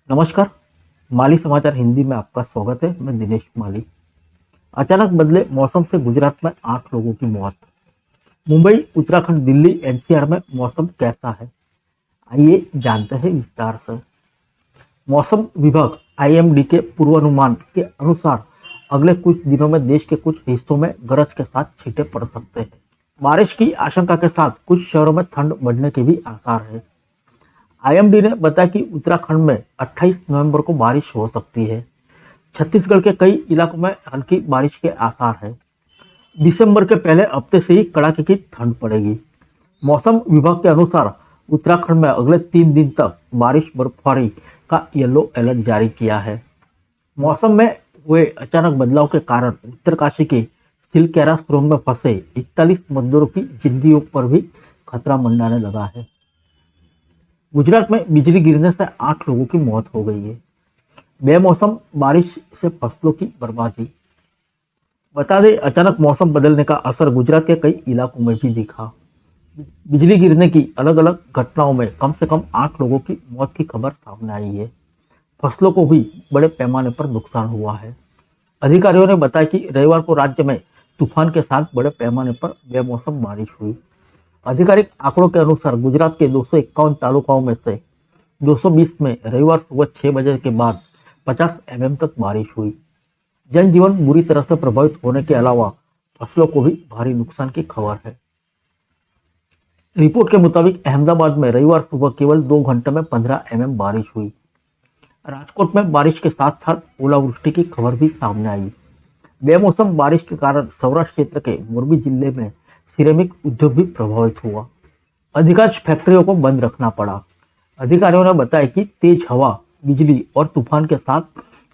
नमस्कार। माली समाचार हिंदी में आपका स्वागत है। मैं दिनेश माली। अचानक बदले मौसम से गुजरात में 8 लोगों की मौत। मुंबई, उत्तराखंड, दिल्ली, एनसीआर में मौसम कैसा है, आइए जानते हैं विस्तार से। मौसम विभाग आईएमडी के पूर्वानुमान के अनुसार अगले कुछ दिनों में देश के कुछ हिस्सों में गरज के साथ छींटे पड़ सकते हैं। बारिश की आशंका के साथ कुछ शहरों में ठंड बढ़ने के भी आसार है। आईएमडी ने बताया कि उत्तराखंड में 28 नवंबर को बारिश हो सकती है। छत्तीसगढ़ के कई इलाकों में हल्की बारिश के आसार है। दिसंबर के पहले हफ्ते से ही कड़ाके की ठंड पड़ेगी। मौसम विभाग के अनुसार उत्तराखंड में अगले 3 दिन तक बारिश बर्फबारी का येलो अलर्ट जारी किया है। मौसम में हुए अचानक बदलाव के कारण उत्तरकाशी के सिलकेरा सुरंग में फंसे 41 मजदूरों की जिंदगियों पर भी खतरा मंडराने लगा है। गुजरात में बिजली गिरने से 8 लोगों की मौत हो गई है। बेमौसम बारिश से फसलों की बर्बादी। बता दें, अचानक मौसम बदलने का असर गुजरात के कई इलाकों में भी दिखा। बिजली गिरने की अलग अलग घटनाओं में कम से कम 8 लोगों की मौत की खबर सामने आई है। फसलों को भी बड़े पैमाने पर नुकसान हुआ है। अधिकारियों ने बताया कि रविवार को राज्य में तूफान के साथ बड़े पैमाने पर बेमौसम बारिश हुई। आधिकारिक आंकड़ों के अनुसार गुजरात के 251 तालुकाओं में से 220 में रविवार सुबह 6 बजे के बाद 50 एमएम तक बारिश हुई। जनजीवन बुरी तरह से प्रभावित होने के अलावा फसलों को भी भारी नुकसान की खबर है। रिपोर्ट के मुताबिक अहमदाबाद में रविवार सुबह केवल 2 घंटे में 15 एमएम बारिश हुई। राजकोट में बारिश के साथ साथ ओलावृष्टि की खबर भी सामने आई। बेमौसम बारिश के कारण सौराष्ट्र क्षेत्र के मोरबी जिले में सिरेमिक उद्योग भी प्रभावित हुआ। अधिकांश फैक्ट्रियों को बंद रखना पड़ा। अधिकारियों ने बताया कि तेज हवा, बिजली और तूफान के साथ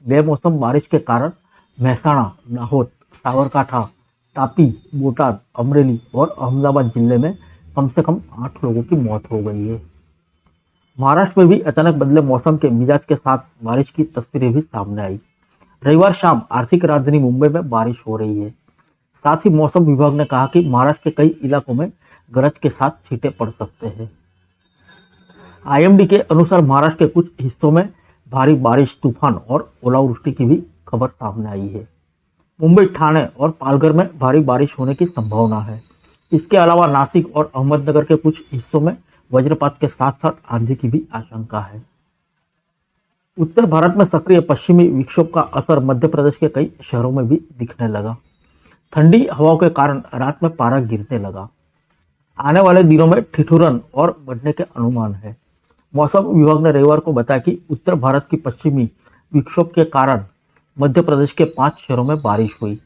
बेमौसम बारिश के कारण महसाणा, दाहोद, साबरकांठा, तापी, बोटाद, अमरेली और अहमदाबाद जिले में कम से कम 8 लोगों की मौत हो गई है। महाराष्ट्र में भी अचानक बदले मौसम के मिजाज के साथ बारिश की तस्वीरें भी सामने आई। रविवार शाम आर्थिक राजधानी मुंबई में बारिश हो रही है। साथ ही मौसम विभाग ने कहा कि महाराष्ट्र के कई इलाकों में गरज के साथ छींटे पड़ सकते हैं। आईएमडी के अनुसार महाराष्ट्र के कुछ हिस्सों में भारी बारिश, तूफान और ओलावृष्टि की भी खबर सामने आई है। मुंबई, ठाणे और पालघर में भारी बारिश होने की संभावना है। इसके अलावा नासिक और अहमदनगर के कुछ हिस्सों में वज्रपात के साथ साथ आंधी की भी आशंका है। उत्तर भारत में सक्रिय पश्चिमी विक्षोभ का असर मध्य प्रदेश के कई शहरों में भी दिखने लगा। ठंडी हवाओं के कारण रात में पारा गिरने लगा। आने वाले दिनों में ठिठुरन और बढ़ने के अनुमान है। मौसम विभाग ने रविवार को बताया कि उत्तर भारत की पश्चिमी विक्षोभ के कारण मध्य प्रदेश के 5 शहरों में बारिश हुई।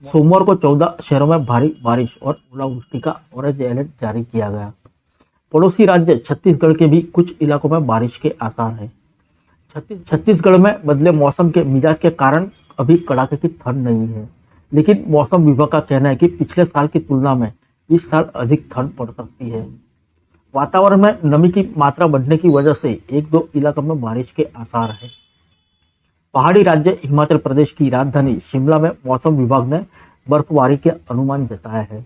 सोमवार को 14 शहरों में भारी बारिश और ओलावृष्टि का ऑरेंज अलर्ट जारी किया गया। पड़ोसी राज्य छत्तीसगढ़ के भी कुछ इलाकों में बारिश के आसार हैं। छत्तीसगढ़ में बदले मौसम के मिजाज के कारण अभी कड़ाके की ठंड नहीं है, लेकिन मौसम विभाग का कहना है कि पिछले साल की तुलना में इस साल अधिक ठंड पड़ सकती है। वातावरण में नमी की मात्रा बढ़ने की वजह से 1-2 इलाकों में बारिश के आसार है। पहाड़ी राज्य हिमाचल प्रदेश की राजधानी शिमला में मौसम विभाग ने बर्फबारी के अनुमान जताया है।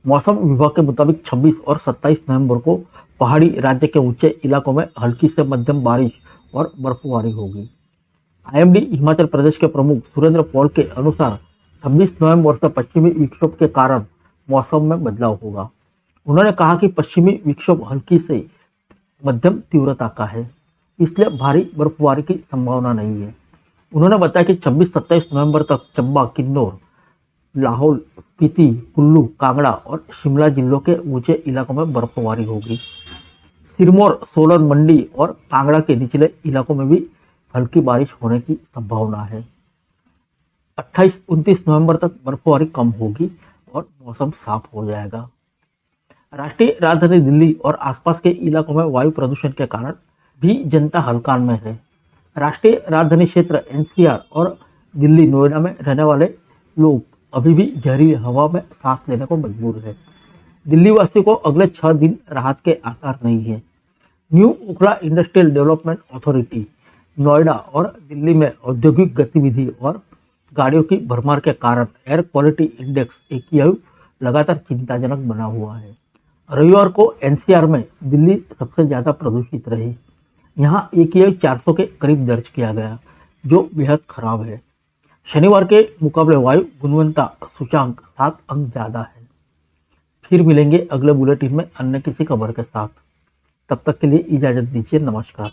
मौसम विभाग के मुताबिक 26 और 27 नवंबर को पहाड़ी राज्य के ऊंचे इलाकों में हल्की से मध्यम बारिश और बर्फबारी होगी। आईएमडी हिमाचल प्रदेश के प्रमुख सुरेंद्र पॉल के अनुसार 26 नवंबर से पश्चिमी विक्षोभ के कारण मौसम में बदलाव होगा। उन्होंने कहा कि पश्चिमी विक्षोभ हल्की से मध्यम तीव्रता का है, इसलिए भारी बर्फबारी की संभावना नहीं है। उन्होंने बताया कि 26-27 नवंबर तक चंबा, किन्नौर, लाहौल स्पीति, कुल्लू, कांगड़ा और शिमला जिलों के ऊंचे इलाकों में बर्फबारी होगी। सिरमौर, सोलन, मंडी और कांगड़ा के निचले इलाकों में भी हल्की बारिश होने की संभावना है। 28-29 नवंबर तक बर्फबारी कम होगी और मौसम साफ हो जाएगा। राष्ट्रीय राजधानी दिल्ली और आसपास के इलाकों में वायु प्रदूषण के कारण भी जनता हलकान में है। राष्ट्रीय राजधानी क्षेत्र एनसीआर और दिल्ली, नोएडा में रहने वाले लोग अभी भी जहरीली हवा में सांस लेने को मजबूर है। दिल्ली वासियों को अगले 6 दिन राहत के आसार नहीं है। New Okhla industrial development authority Noida और दिल्ली में औद्योगिक गतिविधि और गाड़ियों की भरमार के कारण एयर क्वालिटी इंडेक्स AQI लगातार चिंताजनक बना हुआ है। रविवार को एनसीआर में दिल्ली सबसे ज्यादा प्रदूषित रही। यहाँ AQI 400 के करीब दर्ज किया गया, जो बेहद खराब है। शनिवार के मुकाबले वायु गुणवत्ता सूचांक 7 अंक ज़्यादा है। फिर मिलेंगे अगले बुलेटिन में अन्य किसी खबर के साथ। तब तक के लिए इजाज़त दीजिए। नमस्कार।